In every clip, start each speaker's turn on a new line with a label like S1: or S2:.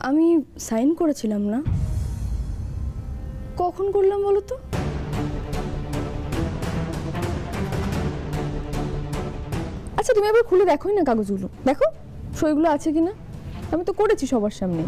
S1: আমি সাইন করেছিলাম না, কখন করলাম বলো তো? আচ্ছা তুমি আবার খুলে দেখোই না কাগজগুলো, দেখো সইগুলো আছে কিনা। আমি তো করেছি সবার সামনে।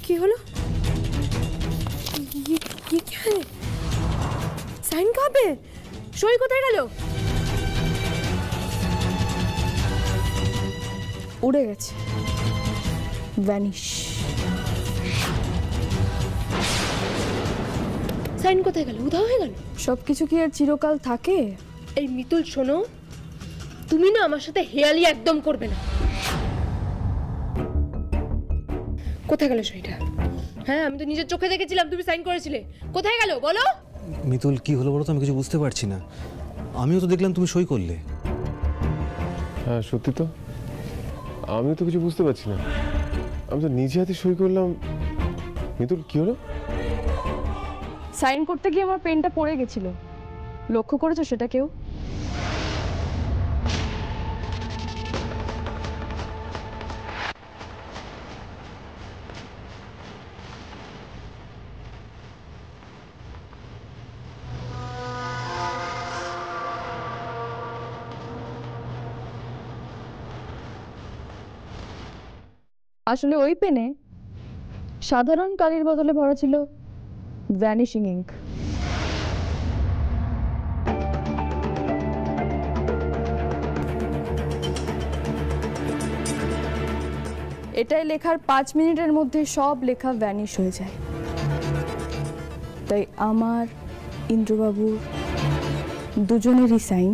S2: কি হলো? সাইন কাবে? সই কোথায় গেল?
S1: উড়ে গেছে, ভ্যানিশ।
S2: সাইন কোথায় গেল? উধাও হয়ে গেল?
S1: সবকিছু কি আর চিরকাল থাকে?
S2: এই মিতুল শোনো, তুমি না আমার সাথে হেয়ালি একদম করবে না। কোথায় গেল সইটা? হ্যাঁ, আমি তো নিজের চোখে দেখেছিলাম তুমি সাইন করেছিলে। কোথায় গেল বলো?
S3: মিতুল কি হলো বলো তো, আমি কিছু বুঝতে পারছি না। আমিও তো দেখলাম তুমি সই করলে।
S4: হ্যাঁ সত্যি তো, আমিও তো কিছু বুঝতে পারছি না। আমি তো নিজে হাতে সই করলাম। মিতুল কি হলো?
S1: সাইন করতে গিয়ে আমার পেনটা পড়ে গেছিল, লক্ষ্য করেছো সেটা কেউ? আসলে ওই পেনে সাধারণ কালির বদলে ভরা ছিল ভ্যানিশিং ইঙ্ক। এটাই লেখার 5 মিনিটের মধ্যে সব লেখা ভ্যানিশ হয়ে যায়। তাই আমার, ইন্দ্রবাবুর দুজনেরই সাইন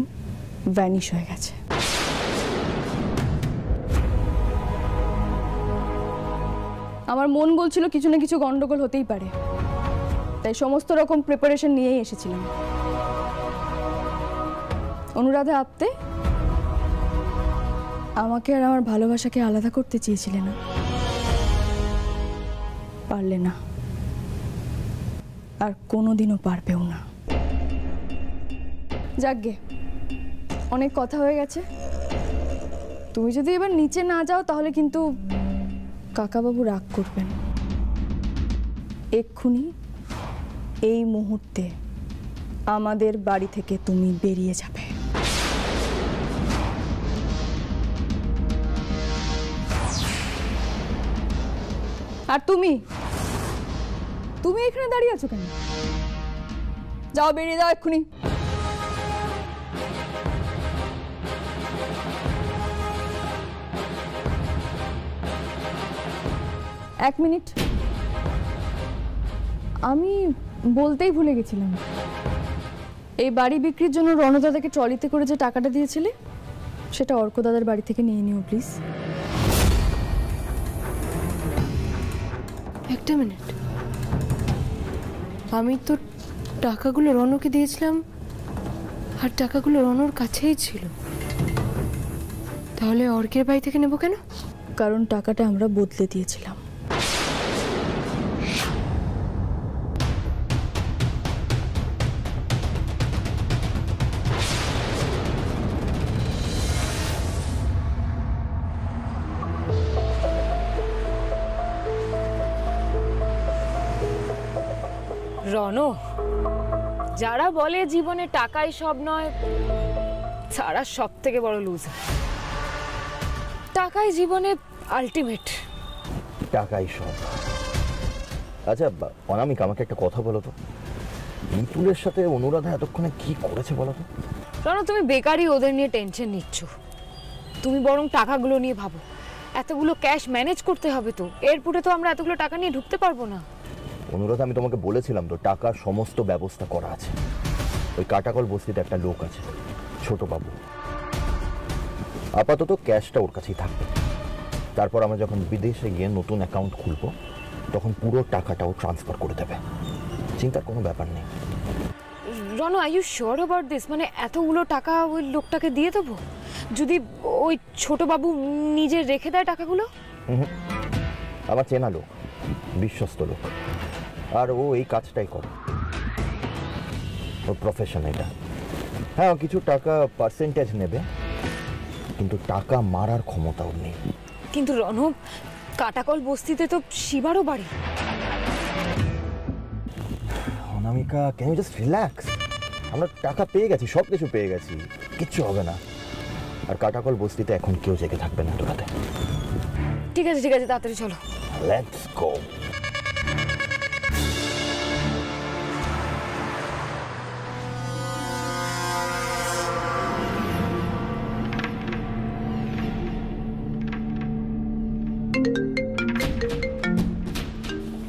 S1: ভ্যানিশ হয়ে গেছে। আমার মন বলছিল কিছু না কিছু গন্ডগোল হতেই পারে, তাই সমস্ত রকম প্রিপারেশন নিয়েই এসেছিলাম। অনুরাধা আপতে আমাকে আর আমার ভালোবাসাকে আলাদা করতে চেয়েছিলে না, পারলে না, আর কোনোদিনও পারবেও না। যাকগে, অনেক কথা হয়ে গেছে। তুমি যদি এবার নিচে না যাও তাহলে কিন্তু কাকাবাবু রাগ করবেন। এক্ষুনি এই মুহূর্তে আমাদের বাড়ি থেকে তুমি বেরিয়ে যাবে। আর তুমি এখানে দাঁড়িয়ে আছো কেন? যাও, বেরিয়ে যাও এক্ষুনি। এক মিনিট, আমি বলতেই ভুলে গেছিলাম। এই বাড়ি বিক্রির জন্য রণদাদাকে ট্রলিতে করে যে টাকাটা দিয়েছিলে সেটা অর্ক দাদার বাড়ি থেকে নিয়ে নিও প্লিজ।
S2: একটা মিনিট, আমি তো টাকাগুলো রণকে দিয়েছিলাম আর টাকাগুলো রণর কাছেই ছিল, তাহলে অর্কের বাড়ি থেকে নেব কেন?
S1: কারণ টাকাটা আমরা বদলে দিয়েছিলাম।
S5: রণ, যারা বলে জীবনে টাকাই সব নয়, তারা সব থেকে বড় লুজার। টাকাই জীবনে আলটিমেট।
S6: টাকাই সব। আচ্ছা অনামিকা, আমাকে একটা কথা বলো তো, মিতুলের সাথে অনুরাধা এতক্ষণে কি করেছে বলো তো?
S5: রণ, তুমি বেকারই ওদের নিয়ে টেনশন নিচ্ছ। তুমি বরং টাকাগুলো নিয়ে ভাবো। এতগুলো ক্যাশ ম্যানেজ করতে হবে তো, এয়ারপোর্টে তো আমরা এতগুলো টাকা নিয়ে ঢুকতে পারবো না।
S6: অনুরাধা, আমি তোমাকে বলেছিলাম তো টাকার সমস্ত ব্যবস্থা করা আছে। ওই কাটাকল বস্তিতে একটা লোক আছে, ছোট বাবু। আপাতত ক্যাশটা ওর কাছেই থাকবে। তারপর আমরা যখন বিদেশে গিয়ে নতুন অ্যাকাউন্ট খুলবো তখন পুরো টাকাটাও ট্রান্সফার করে দেবে। চিন্তার কোনো ব্যাপার নেই।
S5: Ron, are you sure about this? মানে এতগুলো টাকা ওই লোকটাকে দিয়ে দেবো? যদি ওই ছোট বাবু নিজে রেখে দেয় টাকাগুলো?
S6: আমার চেনা লোক, বিশ্বস্ত লোক, আর ও এই কাজটাই করে, ওর প্রফেশন এটা। হ্যাঁ, ও কিছু টাকা পার্সেন্টেজ নেবে, কিন্তু টাকা মারার ক্ষমতা ওর নেই।
S5: কিন্তু রণব, কাটাকল বস্তিতে তো শিবারও বাড়ি।
S6: অনামিকা, ক্যান ইউ জাস্ট রিল্যাক্স? আমরা টাকা পেয়ে গেছি, সব কিছু পেয়ে গেছি, কিচ্ছু হবে না। আর কাটাকল বস্তিতে এখন কেউ জেগে থাকবে না তোরাতে।
S5: ঠিক আছে, তাড়াতাড়ি চলো।
S6: Let's go.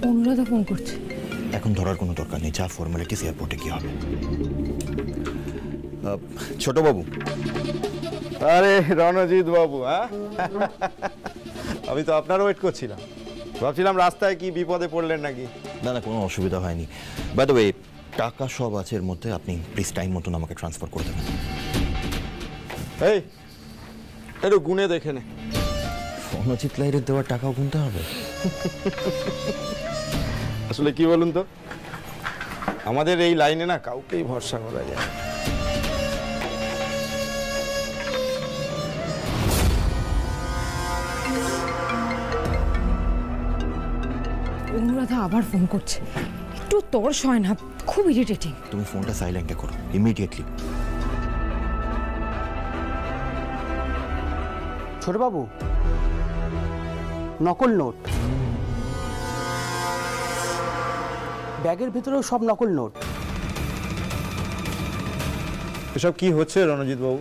S5: অনুরাধা ফোন করছে।
S6: এখন ধরার কোনো দরকার নেই, যা ফর্মালিটিস এয়ারপোর্টে কি হবে। ছোট বাবু।
S7: আরে রণজিৎ বাবু, হ্যাঁ আমি তো আপনার ওয়েট করছিলাম, ভাবছিলাম রাস্তায় কি বিপদে পড়লেন নাকি।
S6: না না, কোনো অসুবিধা হয়নি। বাই দ্য ওয়ে, টাকা সব আছে এর মধ্যে, আপনি প্লিজ টাইম মতন আমাকে ট্রান্সফার করে দেবেন।
S7: এই একটু গুনে দেখে নে।
S6: রণজিৎ লাইরের দেওয়ার টাকাও গুনতে হবে?
S7: আসলে কি বলুন তো, আমাদের এই লাইনে না কাউকেই ভরসা করা যায় না।
S5: অনুরাধা আবার ফোন করছে, একটু তর্স হয় না, খুব ইরিটেটিং।
S6: তুমি ফোনটা সাইলেন্টে করো ইমিডিয়েটলি।
S8: ছোটবাবু, নকল নোট, ব্যাগের ভেতরেও সব নকল নোট।
S7: এসব কি হচ্ছে রণজিৎ বাবু?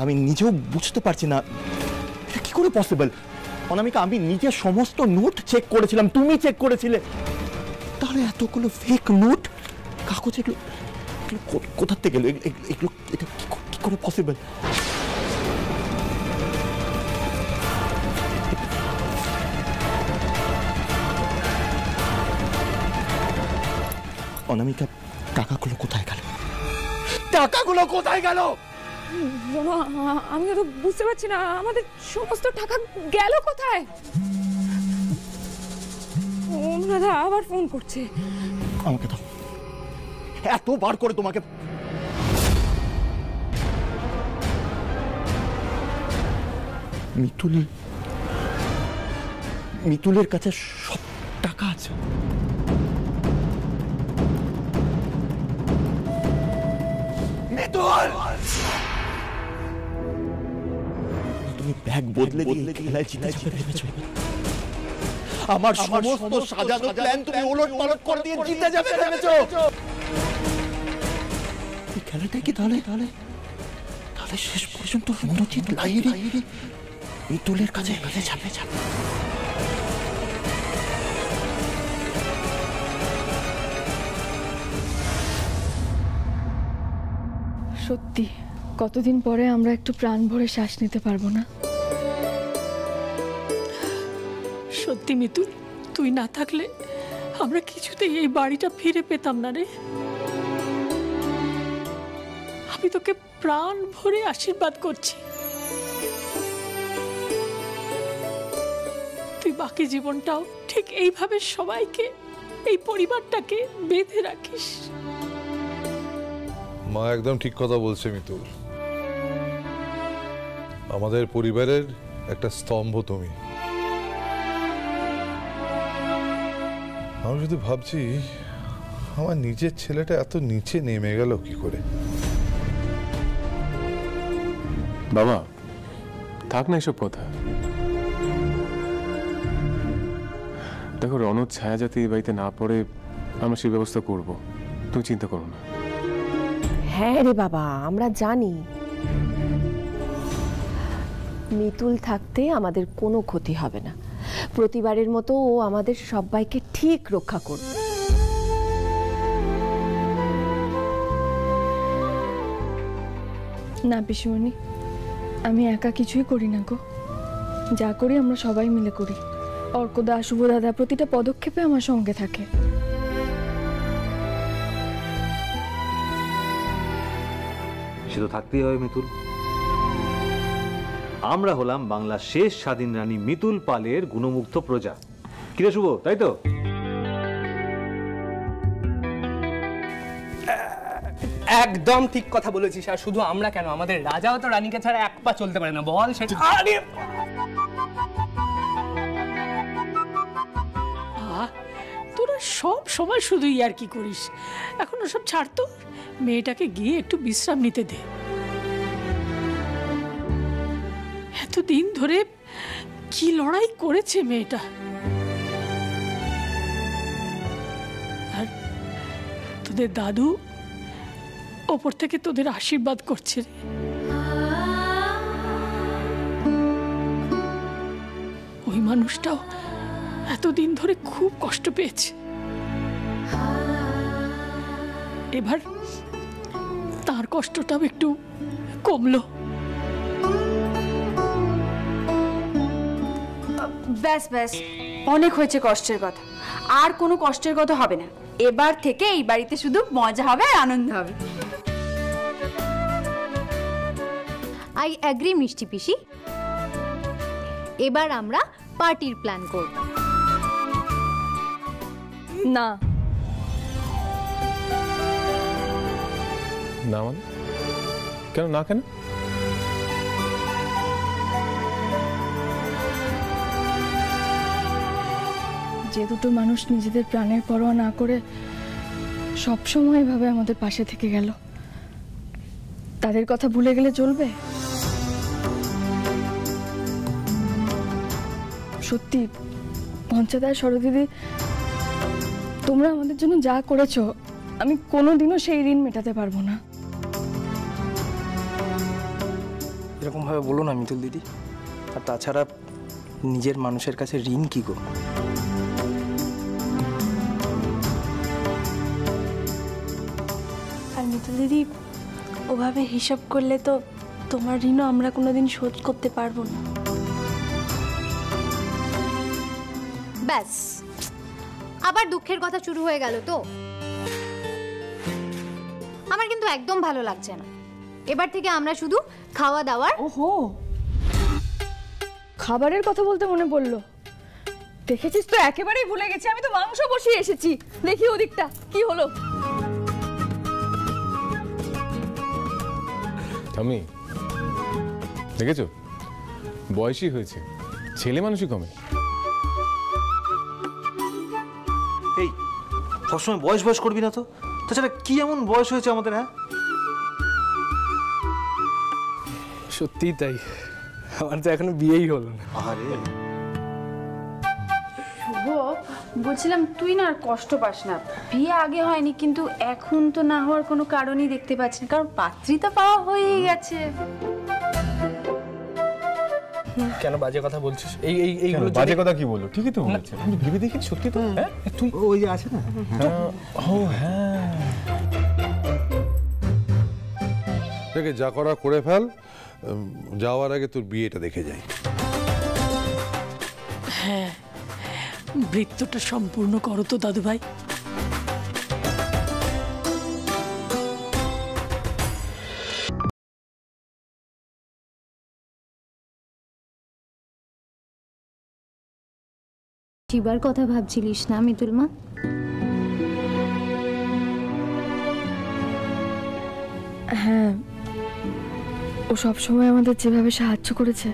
S6: আমি নিজেও বুঝতে পারছি না, এটা কি করে পসিবল। অনামিকা, আমি নিজে সমস্ত নোট চেক করেছিলাম, তুমি চেক করেছিলে, তাহলে এতগুলো ফেক নোট কাগজ এগুলো কোথা থেকে গেল? এগুলো এটা কি করে পসিবল? অনামিকা, টাকাগুলো কোথায় গেল? টাকাগুলো কোথায় গেল?
S5: আমিও তো বুঝতে পারছি না, আমাদের সমস্ত টাকা গেল কোথায়? অনুরাধা আবার ফোন করছে।
S6: আমাকে দাও, এতবার করে তোমাকে। মিতুলের কাছে সব টাকা আছে। মিতুল, তুমি ব্যাগ বদলে দিয়ে খেলায় জিতে যাবে ভেবেছো? আমার সমস্ত সাজানো প্ল্যান তুমি ওলটপালট করে দিয়ে জিতে যাবে ভেবেছো? এই খেলাটাই কি তাহলে শেষ পর্যন্ত রণজিৎ লাহিড়ী মিতুলের কাছে যাবে?
S1: সত্যি কতদিন পরে আমরা একটু প্রাণ ভরে শ্বাস নিতে পারবো না?
S9: সত্যি মিতুল, তুই না থাকলে আমরা কিছুতেই এই বাড়িটা ফিরে পেতাম না রে। আমি তোকে প্রাণ ভরে আশীর্বাদ করছি, তুই বাকি জীবনটাও ঠিক এইভাবে সবাইকে, এই পরিবারটাকে বেঁধে রাখিস।
S10: মা একদম ঠিক কথা বলছে মিতুল, আমাদের পরিবারের একটা স্তম্ভ তুমি। আমি শুধু ভাবছি আমার নিজের ছেলেটা এত নিচে নেমে গেল কি করে।
S4: বাবা থাক না এসব কথা, দেখো রণদ ছায়া যাতে এই বাড়িতে না পড়ে আমরা সেই ব্যবস্থা করব, তুমি চিন্তা করো না।
S11: হ্যাঁ রে বাবা, আমরা জানি মিতুল থাকতে আমাদের কোনো ক্ষতি হবে না, প্রতিবারের মতো ও আমাদের সবাইকে ঠিক রক্ষা করবে।
S1: না পিসিমণি, আমি একা কিছুই করি না গো, যা করি আমরা সবাই মিলে করি। অর্কদা, শুভ দাদা প্রতিটা পদক্ষেপে আমার সঙ্গে থাকে।
S3: বেঁচে তো থাকতেই হবে মিতুল। আমরা হলাম বাংলার শেষ স্বাধীন রানী মিতুল পালের গুণমুগ্ধ প্রজা। কিরে শুভ, তাই তো?
S8: একদম ঠিক কথা বলেছিস। আর শুধু আমরা কেন, আমাদের রাজাও তো রানীকে ছাড়া এক পা চলতে পারে না, বল সেটা। আরে
S9: তোরা সব সময় শুধু ইয়ার কি করিস, এখন ওসব ছাড় তো, মেয়েটাকে গিয়ে একটু বিশ্রাম নিতে দে। এতদিন ধরে কি লড়াই করেছে মেয়েটা, আর তোদের দাদু ওপর থেকে তোদের আশীর্বাদ করছে রে। ওই মানুষটাও এতদিন ধরে খুব কষ্ট পেয়েছে, এবার তার কষ্টটাও একটু কমলো।
S5: ব্যাস ব্যাস, অনেক হয়েছে কষ্টের কথা, আর কোনো কষ্টের কথা হবে না। এবার থেকে এই বাড়িতে শুধু মজা হবে আর আনন্দ হবে।
S12: আই অ্যাগ্রি মিষ্টি পিসি। এবার আমরা পার্টির প্ল্যান করব।
S1: না
S4: না মানে কেন? না কেন?
S1: যে দুটো মানুষ নিজেদের প্রাণের পরোয়া না করে সবসময় এভাবে আমাদের পাশে থেকে গেল, তাদের কথা ভুলে গেলে চলবে? সত্যি পঞ্চায়েত সরদিদি, তোমরা আমাদের জন্য যা করেছো, আমি কোনোদিনও সেই ঋণ মেটাতে পারবো না।
S8: এরকম ভাবে বলো না মিতুল দিদি। আর তাছাড়া নিজের মানুষের কাছে ঋণ কি গো?
S13: আর মিতুল দিদি, ওভাবে হিসাব করলে তো তোমার ঋণও আমরা কোনোদিন শোধ করতে পারবো না।
S12: ব্যাস, আবার দুঃখের কথা শুরু হয়ে গেল তো। আমার কিন্তু একদম ভালো লাগছে না। এবার থেকে আমরা শুধু খাওয়া দাওয়ার।
S1: ওহো, খাবারের কথা বলতে মনে পড়লো, দেখেছিস তো একেবারেই ভুলে গেছি, আমি তো মাংস বসিয়ে এসেছি। দেখি ওদিকটা কি হলো।
S4: আমি দেখেছো, বয়সই হয়েছে, ছেলে মানুষই কমে।
S3: এই সবসময় বয়স বয়স করবি না তো। তাছাড়া কি এমন বয়স হয়েছে আমাদের? হ্যাঁ
S8: সত্যিই তাই, আমার তো এখনো বিয়েই হলো না।
S3: আরে
S5: শুভ, বলছিলাম তুই না আর কষ্ট পাস না। বিয়ে আগে হয়নি, কিন্তু এখন তো না হওয়ার কোনো কারণই দেখতে পাচ্ছি না, কারণ পাত্রী তো পাওয়া হয়েই গেছে।
S8: কেন বাজে কথা বলছিস? এইগুলো
S4: বাজে কথা কি বললো? ঠিকই তো বলেছে, আমি ভেবে দেখি সত্যি তো। হ্যাঁ তুই
S3: ওই যে আছে না।
S4: ও হ্যাঁ,
S10: দেখে যা করা করে ফেল, যাওয়ার আগে তোর বিয়েটা দেখে যাই।
S9: হ্যাঁ, বৃত্তটা সম্পূর্ণ করো তো দাদু ভাই।
S12: শিবার কথা ভাবছিলিস না মিতুল মা?
S1: হ্যাঁ, ও সবসময় আমাদের যেভাবে সাহায্য করেছে,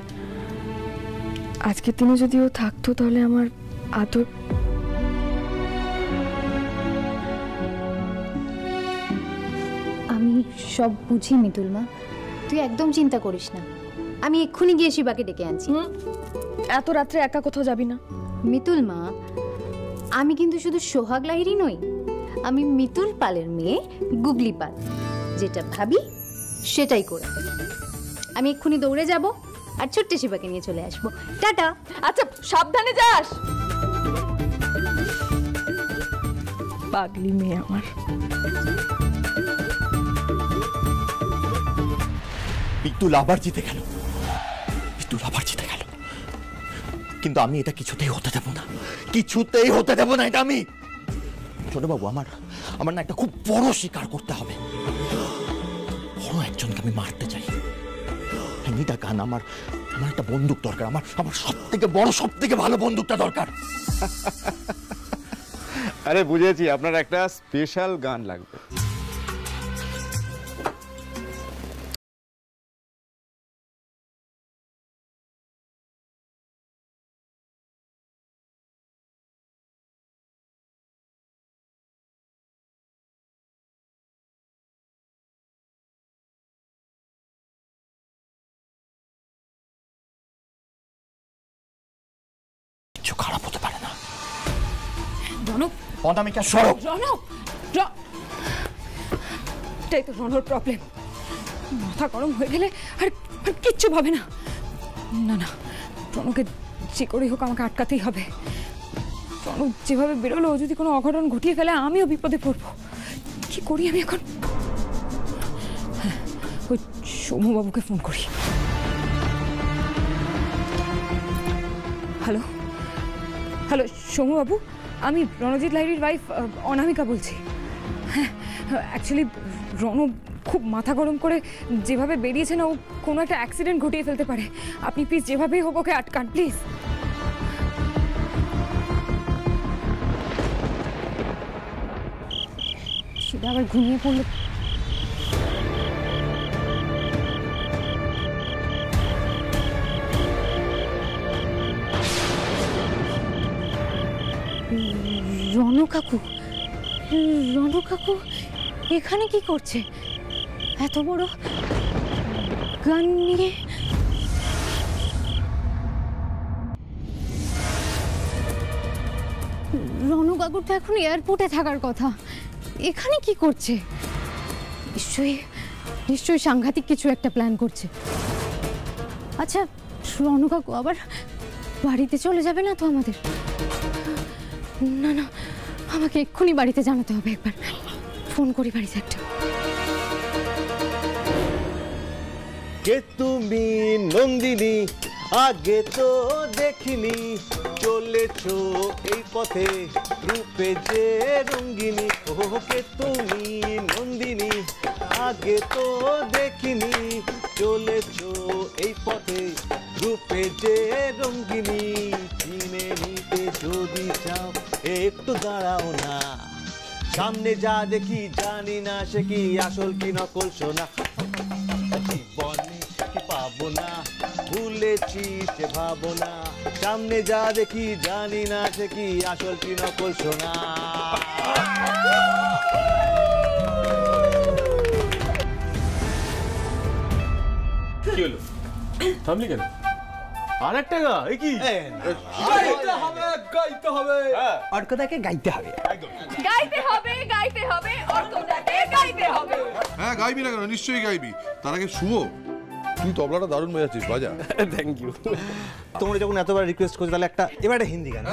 S1: আজকের দিনে যদি ও থাকতো তাহলে আমার আদর।
S12: আমি সব বুঝি মিতুল মা, তুই একদম চিন্তা করিস না। আমি এক্ষুনি গিয়ে শিবাকে ডেকে আনছি।
S1: এত রাত্রে একা কোথাও যাবি না
S12: মিতুল মা। আমি কিন্তু শুধু সোহাগ লাহিড়ী নই, আমি মিতুল পালের মেয়ে গুগলি পাল। যেটা ভাবি সেটাই করে। আমি এক্ষুনি দৌড়ে যাব আর ছোট্ট শিবাকে নিয়ে চলে আসবো। টাটা।
S1: আচ্ছা, সাবধানে যাস। পাগলি মেয়ে আমার।
S6: মিতুল আবার জিতে গেল, মিতুল আবার জিতে গেল। কিন্তু আমি এটা কিছুতেই হতে দেব না, কিছুতেই হতে দেব না এটা আমি। ছোট বাবু, আমার না একটা খুব বড় শিকার করতে হবে, বড় একজন একজনকে আমি মারতে চাই। নিটা গান, আমার একটা বন্দুক দরকার, আমার সব থেকে বড়, সব থেকে ভালো বন্দুকটা দরকার।
S7: আরে বুঝেছি, আপনার একটা স্পেশাল গান লাগবে।
S6: কিছু খারাপ হতে পারে না।
S5: রনক,
S6: অনামিকা সরো।
S5: রনক, এটাই তো রনর প্রবলেম। মাথা গরম হয়ে গেলে আর কিচ্ছু ভাবে না। না না, রনকে যে করেই হোক আমাকে আটকাতেই হবে। রনক যেভাবে বেরোলো, ও যদি কোনো অঘটন ঘটিয়ে ফেলে আমিও বিপদে পড়বো। কি করি আমি এখন? হ্যাঁ, ওই সৌম্যবাবুকে ফোন করি। হ্যালো হ্যালো, সৌম্যবাবু, আমি রণজিৎ লাহিড়ীর ওয়াইফ অনামিকা বলছি। হ্যাঁ, অ্যাকচুয়ালি রণ খুব মাথা গরম করে যেভাবে বেরিয়েছে না, ও কোনো একটা অ্যাক্সিডেন্ট ঘটিয়ে ফেলতে পারে। আপনি প্লিজ যেভাবেই হোক ওকে আটকান প্লিজ। সেটা আবার ঘুমিয়ে পড়লো। রনু কাকু এখানে কি করছে? এত বড় গান নিয়ে? রনু কাকুর তো এখন এয়ারপোর্টে থাকার কথা, এখানে কি করছে? নিশ্চয়ই সাংঘাতিক কিছু একটা প্ল্যান করছে। আচ্ছা, রনু কাকু আবার বাড়িতে চলে যাবে না তো আমাদের? না না, আমাকে এক্ষুনি বাড়িতে জানাতে হবে। একবার ফোন করি বাড়িতে একটা।
S14: কে তুমি নন্দিনী, আগে তো দেখিনি, চলেছো এই পথে রূপে যে রঙ্গিনী। ও কে তুমি নন্দিনী, আগে তো দেখিনি, চলেছো এই পথে রূপে যে রঙ্গিনী। চিনে নিতে যদি চাও একটু দাঁড়াও না, সামনে যা দেখি জানি না সে কি আসল কি নকল সোনা। জীবনে কি পাবো না, ভুলেছি সে ভাবনা, সামনে যা দেখি জানি না সে কি আসল কি নকল সোনা।
S4: কি হলো? থামলি কেন? আর একটা গা? এ কি?
S8: গাইতে হবে। অর্কদাকে গাইতে হবে।
S10: অর্কদাকে গাইতে হবে। হ্যাঁ, গাইবি না কেন? নিশ্চয়ই গাইবি। তার আগে শুভ, তুই তবলাটা দারুণ বাজাচ্ছিস, বাজা।
S14: Thank you. তোমরা যখন এতবার রিকোয়েস্ট করছো, তাহলে এবার একটা হিন্দি গান,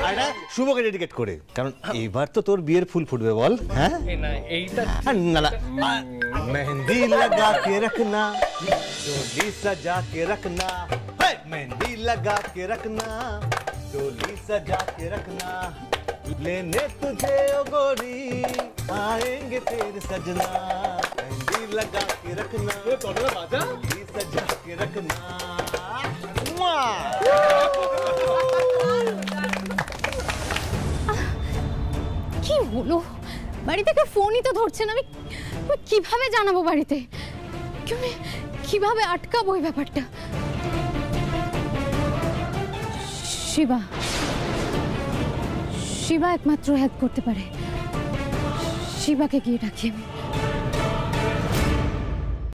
S14: আর এটা শুভকে ডেডিকেট করে, কারণ এবার তো তোর বিয়ের ফুল ফুটবে। বল। হ্যাঁ, না না, মেহেंदी लगा के रखना, डोली सजा के रखना, मेहंदी लगा के रखना, डोली सजा के रखना, लेने तुझे ओ गोरी आएंगे तेरे सजना, मेहंदी लगा के रखना, डोली सजा के रखना।
S1: কি হলো? বাড়ি থেকে ফোনই তো ধরছে না। আমি কিভাবে জানাবো বাড়িতে? কিভাবে আটকাবো এই ব্যাপারটা? শিবা একমাত্র হেল্প করতে পারে। শিবাকে গিয়ে ডাকি আমি।